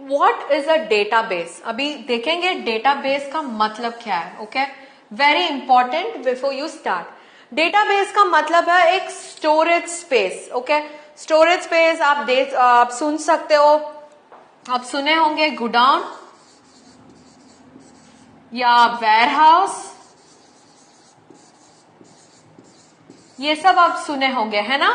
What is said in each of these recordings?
What is a database? अभी देखेंगे database का मतलब क्या है. Okay, very important before you start. Database का मतलब है एक storage space. Okay, storage space आप सुन सकते हो, आप सुने होंगे गोडाउन या वेयरहाउस, ये सब आप सुने होंगे, है ना.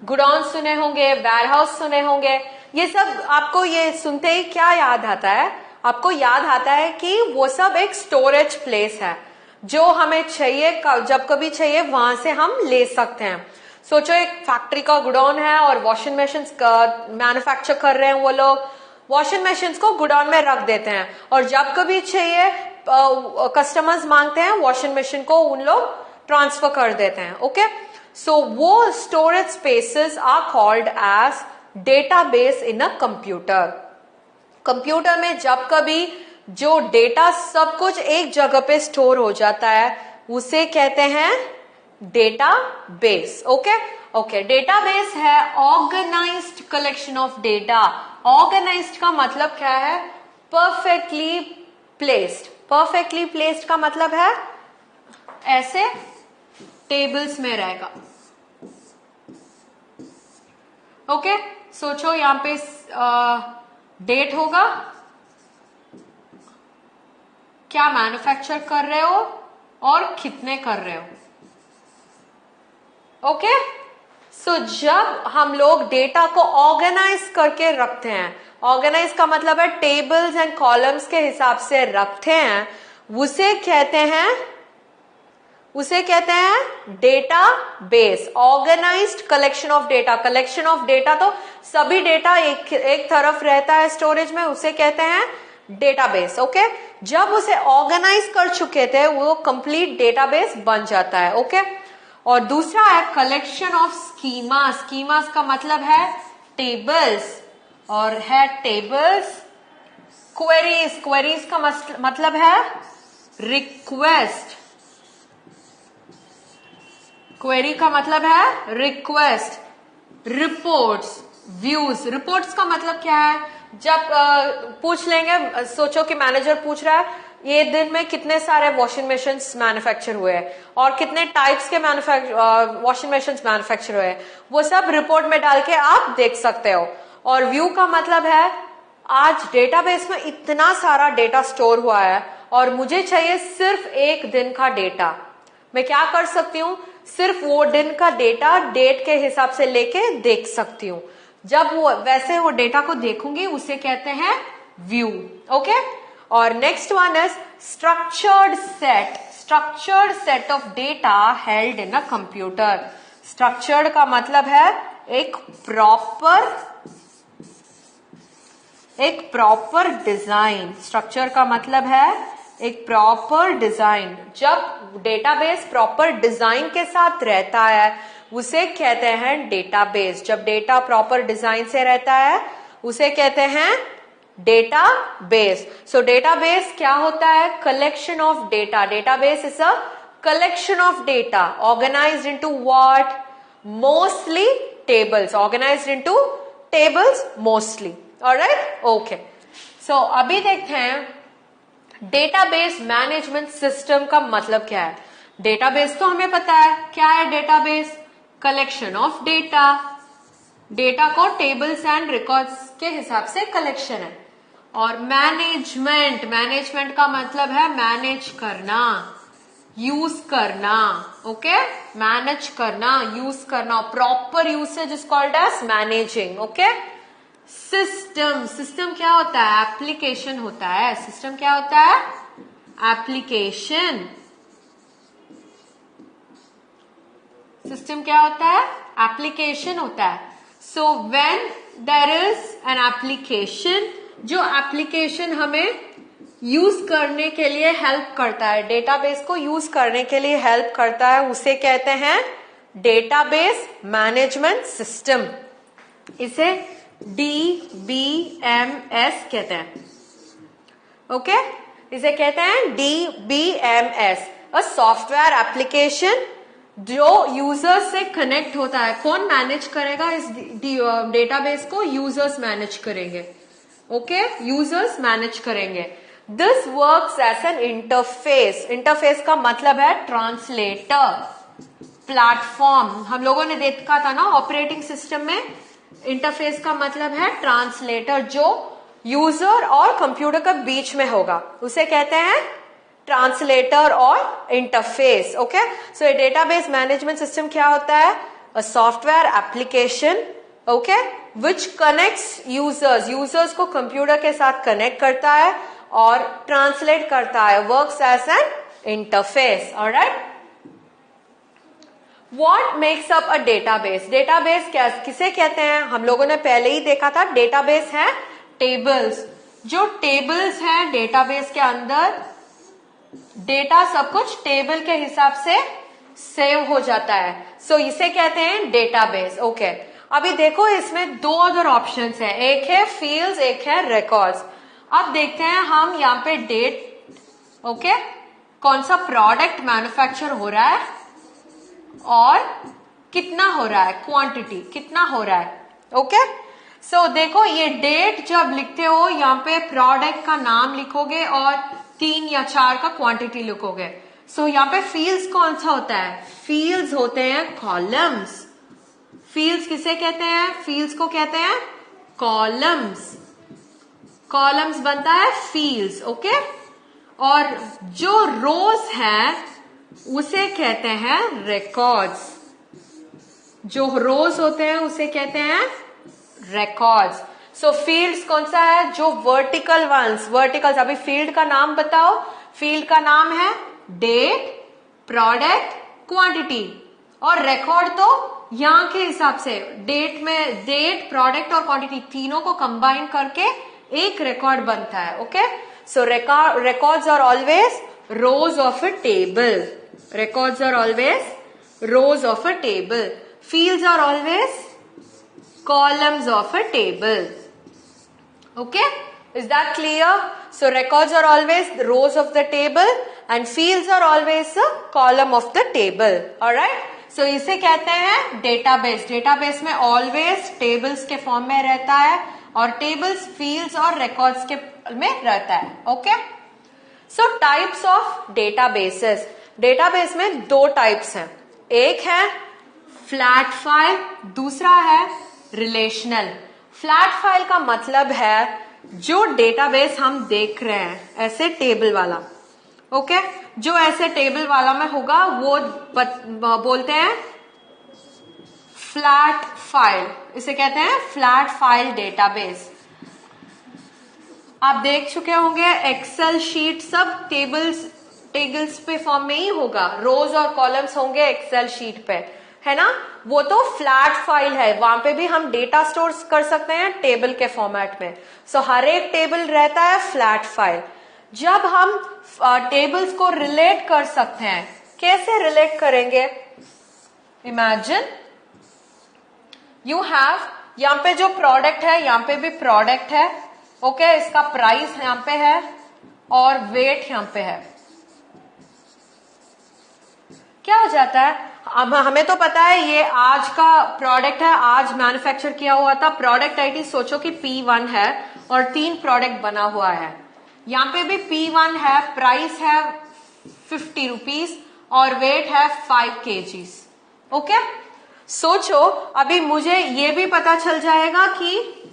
गोडाउन सुने होंगे, वेयरहाउस सुने होंगे. ये सब आपको ये सुनते ही क्या याद आता है? आपको याद आता है कि वो सब एक स्टोरेज प्लेस है जो हमें चाहिए, जब कभी चाहिए वहां से हम ले सकते हैं. सोचो एक फैक्ट्री का गोडाउन है और वॉशिंग मशीन मैन्युफैक्चर कर रहे हैं वो लोग. वॉशिंग मशीन्स को गोडाउन में रख देते हैं और जब कभी चाहिए कस्टमर्स मांगते हैं वॉशिंग मशीन को उन लोग ट्रांसफर कर देते हैं. ओके, सो वो storage spaces are called as database in a computer. Computer में जब कभी जो डेटा सब कुछ एक जगह पे स्टोर हो जाता है उसे कहते हैं डेटाबेस. ओके, डेटाबेस है organised collection of data. Organised का मतलब क्या है? Perfectly placed. परफेक्टली प्लेस्ड का मतलब है ऐसे टेबल्स में रहेगा. ओके, सोचो यहां पे डेट होगा, क्या मैन्युफैक्चर कर रहे हो और कितने कर रहे हो. ओके, सो जब हम लोग डेटा को ऑर्गेनाइज करके रखते हैं, ऑर्गेनाइज का मतलब है टेबल्स एंड कॉलम्स के हिसाब से रखते हैं, उसे कहते हैं database. Organised collection of data. Collection of data तो सभी डेटा एक तरफ रहता है स्टोरेज में, उसे कहते हैं डेटाबेस. ओके, जब उसे ऑर्गेनाइज कर चुके थे वो कंप्लीट डेटाबेस बन जाता है. ओके, और दूसरा है कलेक्शन ऑफ स्कीमास. स्कीमास का मतलब है टेबल्स और है टेबल्स. क्वेरीज. क्वेरीज का मतलब है रिक्वेस्ट. क्वेरी का मतलब है रिक्वेस्ट. Reports, views. रिपोर्ट्स का मतलब क्या है? जब पूछ लेंगे, सोचो कि मैनेजर पूछ रहा है ये दिन में कितने सारे वॉशिंग मशीन मैन्युफैक्चर हुए हैं और कितने टाइप्स के वॉशिंग मशीन मैन्युफैक्चर हुए हैं, वो सब रिपोर्ट में डाल के आप देख सकते हो. और व्यू का मतलब है आज डेटाबेस में इतना सारा डेटा स्टोर हुआ है और मुझे चाहिए सिर्फ एक दिन का डेटा. मैं क्या कर सकती हूँ? सिर्फ वो दिन का डेटा डेट के हिसाब से लेके देख सकती हूँ. जब वो डेटा को देखूंगी उसे कहते हैं व्यू. ओके, और next one is structured set. Structured set of data held in a computer. Structured का मतलब है एक प्रॉपर डिजाइन. स्ट्रक्चर का मतलब है एक प्रॉपर डिजाइन. जब डेटाबेस प्रॉपर डिजाइन के साथ रहता है उसे कहते हैं डेटाबेस. जब डेटा प्रॉपर डिजाइन से रहता है उसे कहते हैं डेटाबेस. सो डेटाबेस क्या होता है? Collection of data. Database is a collection of data organised into what? Mostly tables. Organised into tables mostly. Alright, okay. So अभी देखते हैं डेटाबेस मैनेजमेंट सिस्टम का मतलब क्या है. डेटाबेस तो हमें पता है क्या है. Database collection of data. Data को टेबल्स एंड रिकॉर्ड्स के हिसाब से कलेक्शन है. और मैनेजमेंट का मतलब है मैनेज करना, यूज करना. ओके, मैनेज करना, यूज करना. Proper usage is called as managing. Okay, system क्या होता है? एप्लीकेशन होता है. सिस्टम क्या होता है? एप्लीकेशन. सिस्टम क्या होता है? एप्लीकेशन होता है. So when there is an application, जो एप्लीकेशन हमें यूज करने के लिए हेल्प करता है, डेटाबेस को यूज करने के लिए हेल्प करता है, उसे कहते हैं डेटाबेस मैनेजमेंट सिस्टम. इसे DBMS कहते हैं. ओके, इसे कहते हैं DBMS. अ सॉफ्टवेयर एप्लीकेशन जो यूजर से कनेक्ट होता है. कौन मैनेज करेगा इस डेटाबेस को? यूजर्स मैनेज करेंगे. ओके, यूजर्स मैनेज करेंगे। This works as an interface. Interface का मतलब है ट्रांसलेटर, प्लेटफॉर्म। हम लोगों ने देखा था ना ऑपरेटिंग सिस्टम में, इंटरफेस का मतलब है ट्रांसलेटर, जो यूजर और कंप्यूटर के बीच में होगा, उसे कहते हैं ट्रांसलेटर और interface. Okay, so database management system क्या होता है? A software application, okay, which connects users को कंप्यूटर के साथ कनेक्ट करता है और ट्रांसलेट करता है, works as an interface. Alright, what makes up a database? Database किसे कहते हैं? हम लोगों ने पहले ही देखा था, डेटाबेस है टेबल्स। जो टेबल्स हैं डेटाबेस के अंदर, डेटा सब कुछ टेबल के हिसाब से सेव हो जाता है, सो इसे कहते हैं डेटाबेस। ओके, अभी देखो इसमें दो अदर ऑप्शंस हैं, एक है फील्ड्स, एक है रिकॉर्ड्स। अब देखते हैं हम यहाँ पे डेट, ओके, कौन सा प्रोडक्ट मैन्युफैक्चर हो रहा है और कितना हो रहा है, क्वांटिटी कितना हो रहा है। ओके, सो देखो ये डेट जब लिखते हो यहाँ पे प्रोडक्ट का नाम लिखोगे और 3 या 4 का क्वांटिटी लिखोगे। सो यहाँ पे फील्ड्स कौन सा होता है? फील्ड्स होते हैं कॉलम्स। फील्ड्स किसे कहते हैं? फील्ड्स को कहते हैं कॉलम्स। कॉलम्स बनता है फील्ड्स। ओके, और जो रोज है उसे कहते हैं रिकॉर्ड्स। जो रोज होते हैं उसे कहते हैं रिकॉर्ड्स। सो फील्ड्स कौन सा है? जो वर्टिकल वंस, वर्टिकल्स। अभी फील्ड का नाम बताओ। फील्ड का नाम है डेट, प्रोडक्ट, क्वांटिटी, और रिकॉर्ड तो यहां के हिसाब से डेट में डेट, प्रोडक्ट और क्वांटिटी तीनों को कंबाइन करके एक रिकॉर्ड बनता है। Okay, so records are always rows of a table. Records are always rows of a table. Fields are always columns of a table. Okay, is that clear? So records are always the rows of the table and fields are always the column of the table. Alright, so इसे कहते हैं database. Database में always tables के form में रहता है और tables fields और रिकॉर्ड्स के में रहता है। Okay, so types of databases. Database में दो टाइप्स हैं, एक है फ्लैट फाइल, दूसरा है रिलेशनल। फ्लैट फाइल का मतलब है जो डेटाबेस हम देख रहे हैं ऐसे टेबल वाला। ओके, जो ऐसे टेबल वाला में होगा वो बोलते हैं फ्लैट फाइल, इसे कहते हैं फ्लैट फाइल डेटाबेस। आप देख चुके होंगे एक्सेल शीट सब टेबल्स पे फॉर्म में ही होगा, रोज और कॉलम्स होंगे एक्सेल शीट पे, है ना? वो तो फ्लैट फाइल है, वहां पे भी हम डेटा स्टोर कर सकते हैं टेबल के फॉर्मेट में। सो हर एक टेबल रहता है फ्लैट फाइल। जब हम टेबल्स को रिलेट कर सकते हैं, कैसे रिलेट करेंगे? इमेजिन यू हैव, यहाँ पे जो प्रोडक्ट है यहाँ पे भी प्रोडक्ट है। ओके, इसका प्राइस यहाँ पे है और वेट यहाँ पे है। क्या हो जाता है? अब हमें तो पता है ये आज का प्रोडक्ट है, आज मैन्युफैक्चर किया हुआ था। प्रोडक्ट आईडी सोचो कि P1 है और 3 प्रोडक्ट बना हुआ है। यहाँ पे भी P1 है, प्राइस है 50 रुपीज और वेट है 5 kgs। ओके, सोचो अभी मुझे ये भी पता चल जाएगा कि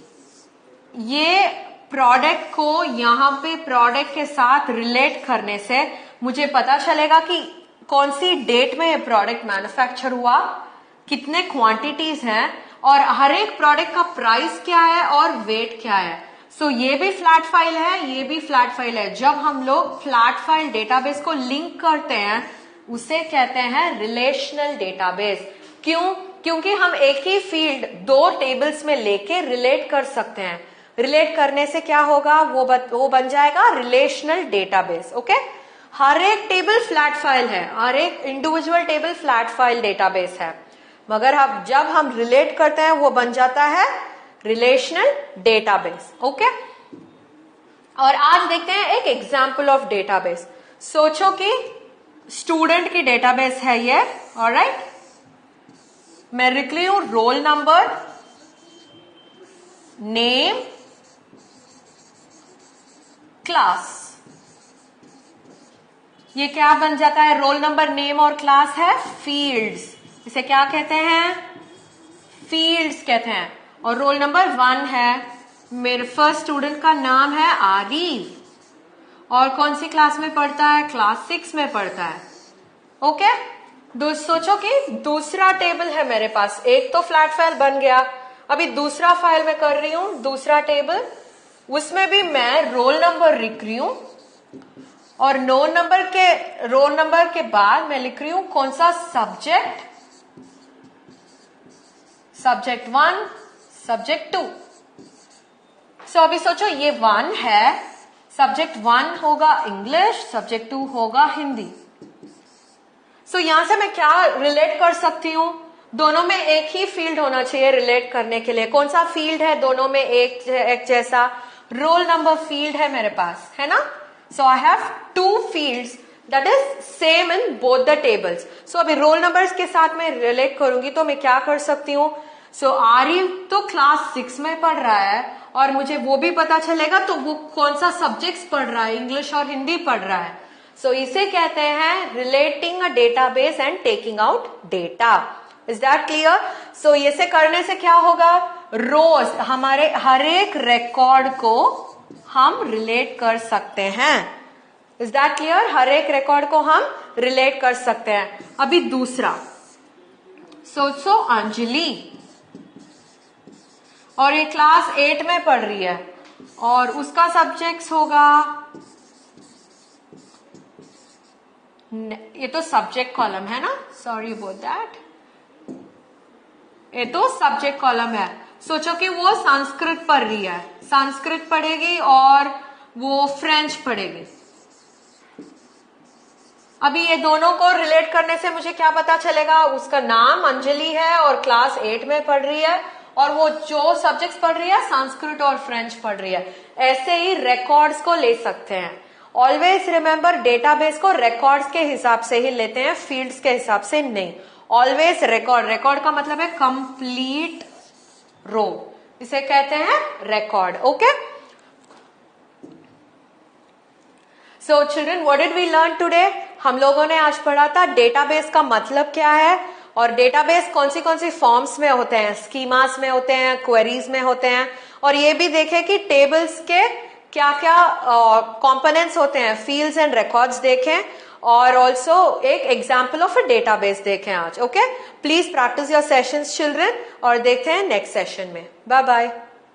ये प्रोडक्ट को यहाँ पे प्रोडक्ट के साथ रिलेट करने से मुझे पता चलेगा कि कौन सी डेट में ये प्रोडक्ट मैन्युफैक्चर हुआ, कितने क्वांटिटीज हैं और हर एक प्रोडक्ट का प्राइस क्या है और वेट क्या है। सो ये भी फ्लैट फाइल है, ये भी फ्लैट फाइल है। जब हम लोग फ्लैट फाइल डेटाबेस को लिंक करते हैं उसे कहते हैं रिलेशनल डेटाबेस। क्यों? क्योंकि हम एक ही फील्ड दो टेबल्स में लेके रिलेट कर सकते हैं। रिलेट करने से क्या होगा? वो बन जाएगा रिलेशनल डेटाबेस। ओके, हर एक टेबल फ्लैट फाइल है, हर एक individual table flat file database है, मगर जब हम रिलेट करते हैं वो बन जाता है रिलेशनल डेटाबेस। ओके, और आज देखते हैं एक एग्जाम्पल ऑफ डेटाबेस। सोचो कि स्टूडेंट की डेटाबेस है ये। ऑलराइट, मैं लिख रही हूं रोल नंबर, नेम, क्लास। ये क्या बन जाता है? रोल नंबर, नेम और क्लास है फील्ड्स। इसे क्या कहते हैं? फील्ड्स कहते हैं। और रोल नंबर 1 है, मेरे फर्स्ट स्टूडेंट का नाम है आरिफ और कौन सी क्लास में पढ़ता है? क्लास 6 में पढ़ता है। ओके, सोचो कि दूसरा टेबल है मेरे पास, एक तो फ्लैट फाइल बन गया, अभी दूसरा फाइल में कर रही हूं, दूसरा टेबल, उसमें भी मैं रोल नंबर लिख रही हूं और रोल नंबर के बाद मैं लिख रही हूं कौन सा सब्जेक्ट, सब्जेक्ट 1, सब्जेक्ट 2। सो अभी सोचो ये 1 है, सब्जेक्ट 1 होगा इंग्लिश, सब्जेक्ट 2 होगा हिंदी। सो यहां से मैं क्या रिलेट कर सकती हूं? दोनों में एक ही फील्ड होना चाहिए रिलेट करने के लिए। कौन सा फील्ड है दोनों में एक जैसा? रोल नंबर फील्ड है मेरे पास, है ना? So I have 2 fields that is same in both the tables. So अभी रोल नंबर्स के साथ मैं रिलेट करूंगी तो मैं क्या कर सकती हूं? सो आरिफ तो क्लास 6 में पढ़ रहा है और मुझे वो भी पता चलेगा तो वो कौन सा सब्जेक्ट्स पढ़ रहा है, इंग्लिश और हिंदी पढ़ रहा है। सो इसे कहते हैं relating a database and taking out data. Is that clear? So इसे करने से क्या होगा? रोज, हमारे हर एक रिकॉर्ड को हम रिलेट कर सकते हैं। Is that clear? हर एक रिकॉर्ड को हम रिलेट कर सकते हैं। अभी दूसरा, सोचो अंजलि और ये क्लास 8 में पढ़ रही है और उसका सब्जेक्ट्स होगा, ये तो सब्जेक्ट कॉलम है ना, सॉरी अबाउट दैट, ये तो सब्जेक्ट कॉलम है। सोचो कि वो संस्कृत पढ़ रही है, संस्कृत पढ़ेगी और वो फ्रेंच पढ़ेगी। अभी ये दोनों को रिलेट करने से मुझे क्या पता चलेगा? उसका नाम अंजलि है और क्लास 8 में पढ़ रही है और वो जो सब्जेक्ट्स पढ़ रही है संस्कृत और फ्रेंच पढ़ रही है। ऐसे ही रिकॉर्ड्स को ले सकते हैं। ऑलवेज रिमेंबर, डेटाबेस को रिकॉर्ड्स के हिसाब से ही लेते हैं, फील्ड्स के हिसाब से नहीं। ऑलवेज रिकॉर्ड, रिकॉर्ड का मतलब है कंप्लीट रो, इसे कहते हैं record. Okay, so children, what did we learn today? हम लोगों ने आज पढ़ा था डेटाबेस का मतलब क्या है और डेटाबेस कौन सी फॉर्म्स में होते हैं, स्कीमास में होते हैं, क्वेरीज में होते हैं, और ये भी देखे कि टेबल्स के क्या क्या कंपोनेंट्स होते हैं, फील्ड्स एंड रिकॉर्ड्स देखें, और ऑल्सो एक एग्जाम्पल ऑफ अ डेटाबेस देखें आज। Okay, please practise your sessions children और देखते हैं नेक्स्ट सेशन में। Bye bye.